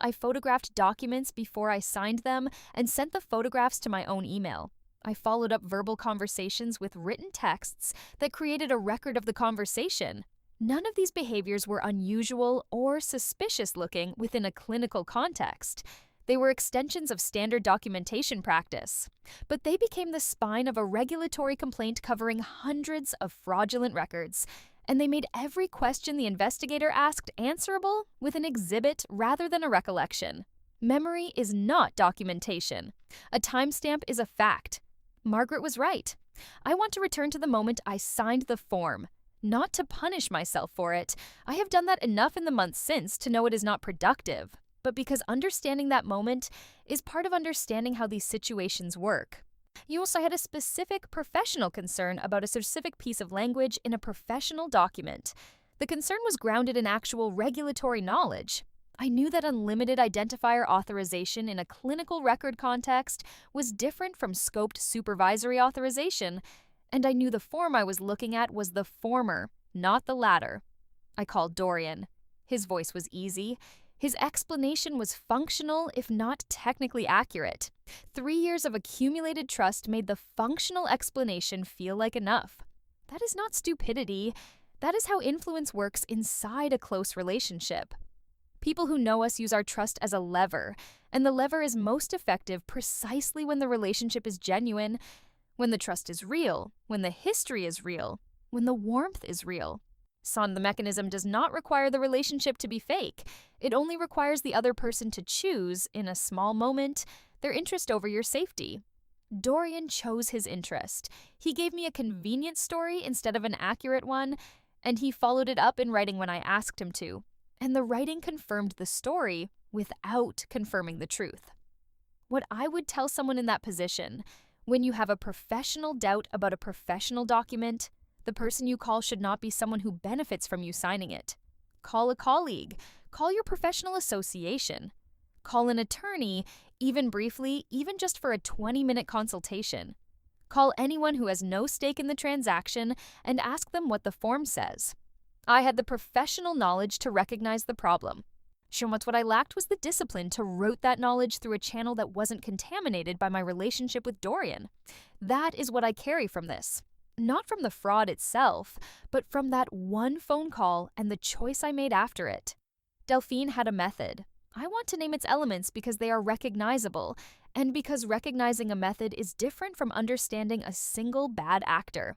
I photographed documents before I signed them and sent the photographs to my own email. I followed up verbal conversations with written texts that created a record of the conversation. None of these behaviors were unusual or suspicious looking within a clinical context. They were extensions of standard documentation practice, but they became the spine of a regulatory complaint covering hundreds of fraudulent records, and they made every question the investigator asked answerable with an exhibit rather than a recollection. Memory is not documentation. A timestamp is a fact. Margaret was right. I want to return to the moment I signed the form, not to punish myself for it. I have done that enough in the months since to know it is not productive, but because understanding that moment is part of understanding how these situations work. You also had a specific professional concern about a specific piece of language in a professional document. The concern was grounded in actual regulatory knowledge. I knew that unlimited identifier authorization in a clinical record context was different from scoped supervisory authorization, and I knew the form I was looking at was the former, not the latter. I called Dorian. His voice was easy. His explanation was functional, if not technically accurate. 3 years of accumulated trust made the functional explanation feel like enough. That is not stupidity. That is how influence works inside a close relationship. People who know us use our trust as a lever, and the lever is most effective precisely when the relationship is genuine, when the trust is real, when the history is real, when the warmth is real. The mechanism does not require the relationship to be fake. It only requires the other person to choose, in a small moment, their interest over your safety. Dorian chose his interest. He gave me a convenient story instead of an accurate one, and he followed it up in writing when I asked him to. And the writing confirmed the story without confirming the truth. What I would tell someone in that position, when you have a professional doubt about a professional document, the person you call should not be someone who benefits from you signing it. Call a colleague. Call your professional association. Call an attorney, even briefly, even just for a 20-minute consultation. Call anyone who has no stake in the transaction and ask them what the form says. I had the professional knowledge to recognize the problem. What I lacked was the discipline to route that knowledge through a channel that wasn't contaminated by my relationship with Dorian. That is what I carry from this. Not from the fraud itself, but from that one phone call and the choice I made after it. Delphine had a method. I want to name its elements because they are recognizable, and because recognizing a method is different from understanding a single bad actor.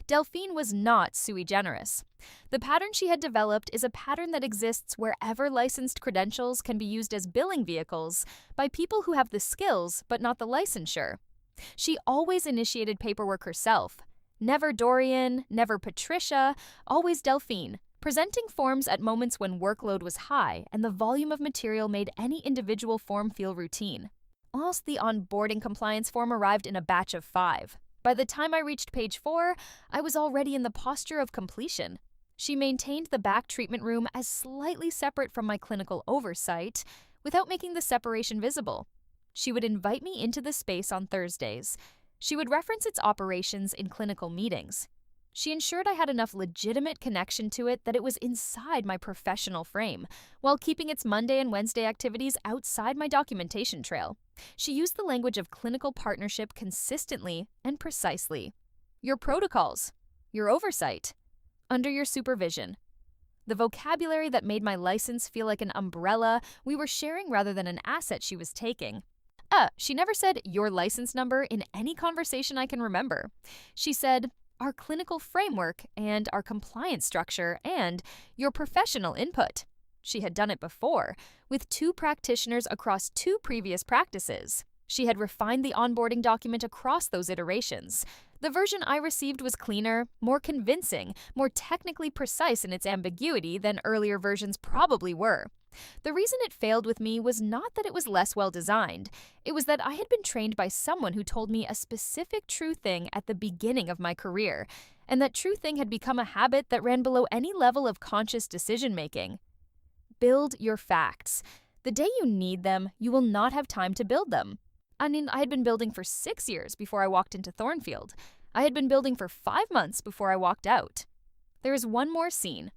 Delphine was not sui generis. The pattern she had developed is a pattern that exists wherever licensed credentials can be used as billing vehicles by people who have the skills but not the licensure. She always initiated paperwork herself. Never Dorian, never Patricia, always Delphine, presenting forms at moments when workload was high and the volume of material made any individual form feel routine. Whilst the onboarding compliance form arrived in a batch of 5. By the time I reached page 4, I was already in the posture of completion. She maintained the back treatment room as slightly separate from my clinical oversight, without making the separation visible. She would invite me into the space on Thursdays. She would reference its operations in clinical meetings. She ensured I had enough legitimate connection to it that it was inside my professional frame, while keeping its Monday and Wednesday activities outside my documentation trail. She used the language of clinical partnership consistently and precisely. Your protocols, your oversight, under your supervision. The vocabulary that made my license feel like an umbrella we were sharing rather than an asset she was taking. She never said your license number in any conversation I can remember. She said, our clinical framework and our compliance structure and your professional input. She had done it before, with 2 practitioners across 2 previous practices. She had refined the onboarding document across those iterations. The version I received was cleaner, more convincing, more technically precise in its ambiguity than earlier versions probably were. The reason it failed with me was not that it was less well designed. It was that I had been trained by someone who told me a specific true thing at the beginning of my career, and that true thing had become a habit that ran below any level of conscious decision-making. Build your facts. The day you need them, you will not have time to build them. I had been building for 6 years before I walked into Thornfield. I had been building for 5 months before I walked out. There is one more scene.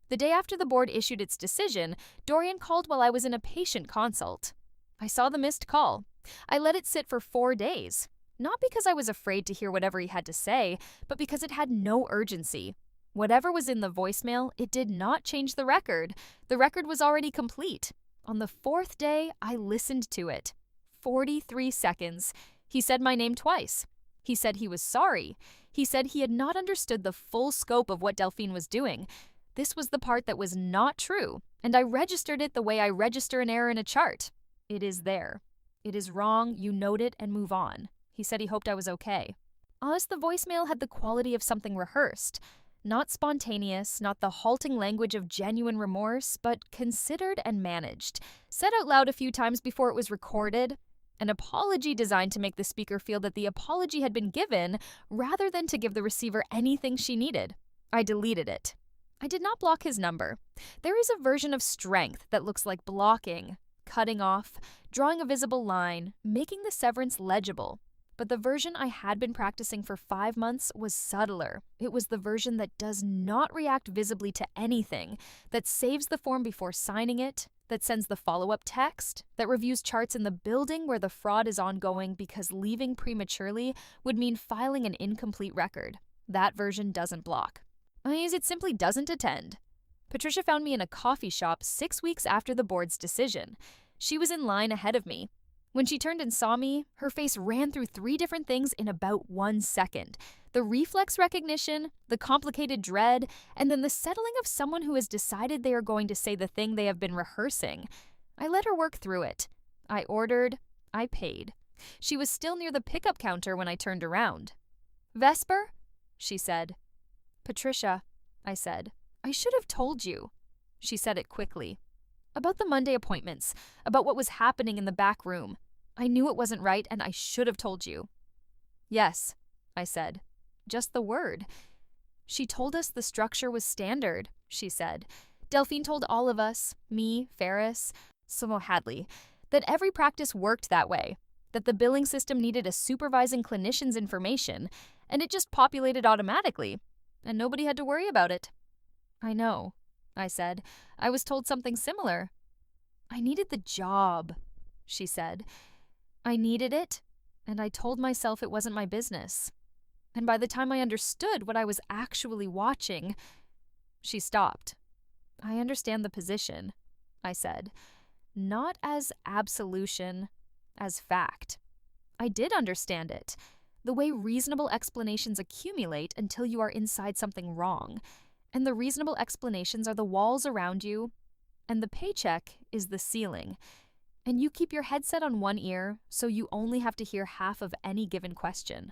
The day after the board issued its decision, Dorian called while I was in a patient consult. I saw the missed call. I let it sit for 4 days. Not because I was afraid to hear whatever he had to say, but because it had no urgency. Whatever was in the voicemail, it did not change the record. The record was already complete. On the 4th day, I listened to it. 43 seconds. He said my name twice. He said he was sorry. He said he had not understood the full scope of what Delphine was doing. This was the part that was not true, and I registered it the way I register an error in a chart. It is there. It is wrong, you note it, and move on. He said he hoped I was okay. The voicemail had the quality of something rehearsed. Not spontaneous, not the halting language of genuine remorse, but considered and managed. Said out loud a few times before it was recorded. An apology designed to make the speaker feel that the apology had been given, rather than to give the receiver anything she needed. I deleted it. I did not block his number. There is a version of strength that looks like blocking, cutting off, drawing a visible line, making the severance legible. But the version I had been practicing for 5 months was subtler. It was the version that does not react visibly to anything, that saves the form before signing it, that sends the follow-up text, that reviews charts in the building where the fraud is ongoing because leaving prematurely would mean filing an incomplete record. That version doesn't block. It simply doesn't attend. Patricia found me in a coffee shop 6 weeks after the board's decision. She was in line ahead of me. When she turned and saw me, her face ran through 3 different things in about 1 second. The reflex recognition, the complicated dread, and then the settling of someone who has decided they are going to say the thing they have been rehearsing. I let her work through it. I ordered. I paid. She was still near the pickup counter when I turned around. "Vesper?" she said. "Patricia," I said. "I should have told you." She said it quickly. "About the Monday appointments, about what was happening in the back room. I knew it wasn't right and I should have told you." "Yes," I said. Just the word. "She told us the structure was standard," she said. "Delphine told all of us, me, Ferris, Samo Hadley, that every practice worked that way, that the billing system needed a supervising clinician's information, and it just populated automatically, and nobody had to worry about it." "I know," I said. "I was told something similar." "I needed the job," she said. "I needed it, and I told myself it wasn't my business. And by the time I understood what I was actually watching..." She stopped. "I understand the position," I said. "Not as absolution, as fact. I did understand it. The way reasonable explanations accumulate until you are inside something wrong. And the reasonable explanations are the walls around you, and the paycheck is the ceiling. And you keep your headset on one ear, so you only have to hear half of any given question.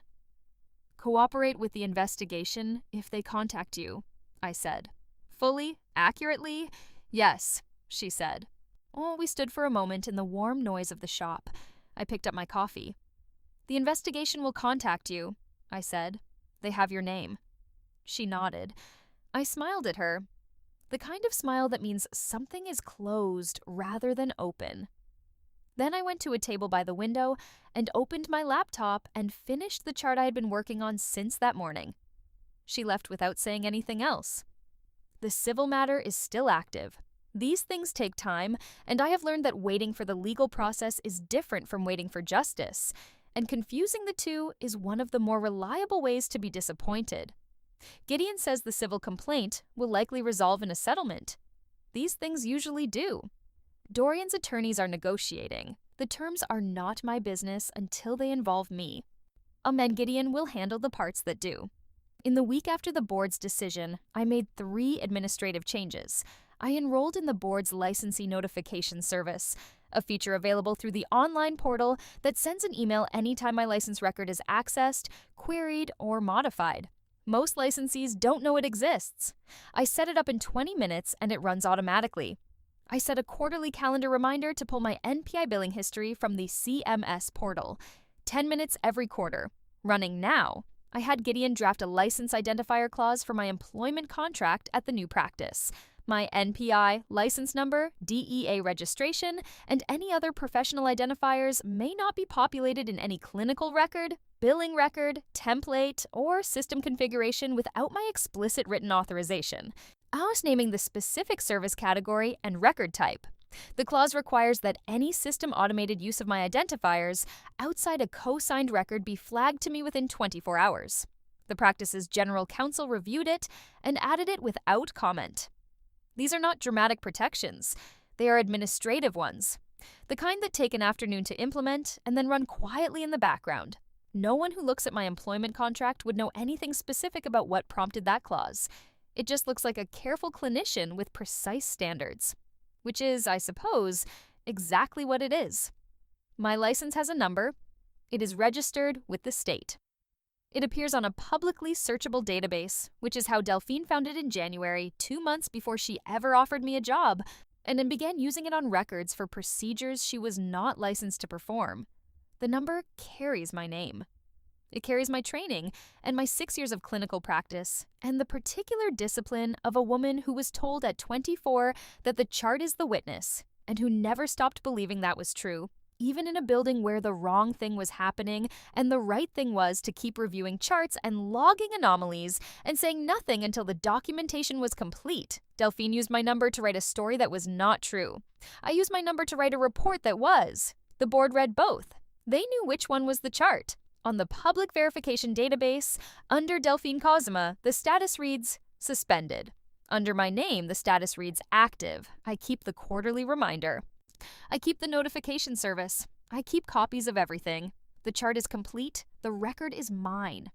Cooperate with the investigation if they contact you," I said. "Fully? Accurately?" "Yes," she said. We stood for a moment in the warm noise of the shop. I picked up my coffee. "The investigation will contact you," I said. "They have your name." She nodded. I smiled at her. The kind of smile that means something is closed rather than open. Then I went to a table by the window and opened my laptop and finished the chart I had been working on since that morning. She left without saying anything else. The civil matter is still active. These things take time, and I have learned that waiting for the legal process is different from waiting for justice, and confusing the two is one of the more reliable ways to be disappointed. Gideon says the civil complaint will likely resolve in a settlement. These things usually do. Dorian's attorneys are negotiating. The terms are not my business until they involve me. Ahmed Gideon will handle the parts that do. In the week after the board's decision, I made 3 administrative changes. I enrolled in the board's licensee notification service, a feature available through the online portal that sends an email anytime my license record is accessed, queried, or modified. Most licensees don't know it exists. I set it up in 20 minutes and it runs automatically. I set a quarterly calendar reminder to pull my NPI billing history from the CMS portal. 10 minutes every quarter. Running now. I had Gideon draft a license identifier clause for my employment contract at the new practice. My NPI, license number, DEA registration, and any other professional identifiers may not be populated in any clinical record, billing record, template, or system configuration without my explicit written authorization. I was naming the specific service category and record type. The clause requires that any system automated use of my identifiers outside a co-signed record be flagged to me within 24 hours. The practice's general counsel reviewed it and added it without comment. These are not dramatic protections. They are administrative ones. The kind that take an afternoon to implement and then run quietly in the background. No one who looks at my employment contract would know anything specific about what prompted that clause. It just looks like a careful clinician with precise standards. Which is, I suppose, exactly what it is. My license has a number. It is registered with the state. It appears on a publicly searchable database, which is how Delphine found it in January, 2 months before she ever offered me a job, and then began using it on records for procedures she was not licensed to perform. The number carries my name. It carries my training and my 6 years of clinical practice, and the particular discipline of a woman who was told at 24 that the chart is the witness, and who never stopped believing that was true, even in a building where the wrong thing was happening and the right thing was to keep reviewing charts and logging anomalies and saying nothing until the documentation was complete. Delphine used my number to write a story that was not true. I used my number to write a report that was. The board read both. They knew which one was the chart. On the public verification database, under Delphine Cosima, the status reads suspended. Under my name, the status reads active. I keep the quarterly reminder. I keep the notification service. I keep copies of everything. The chart is complete. The record is mine.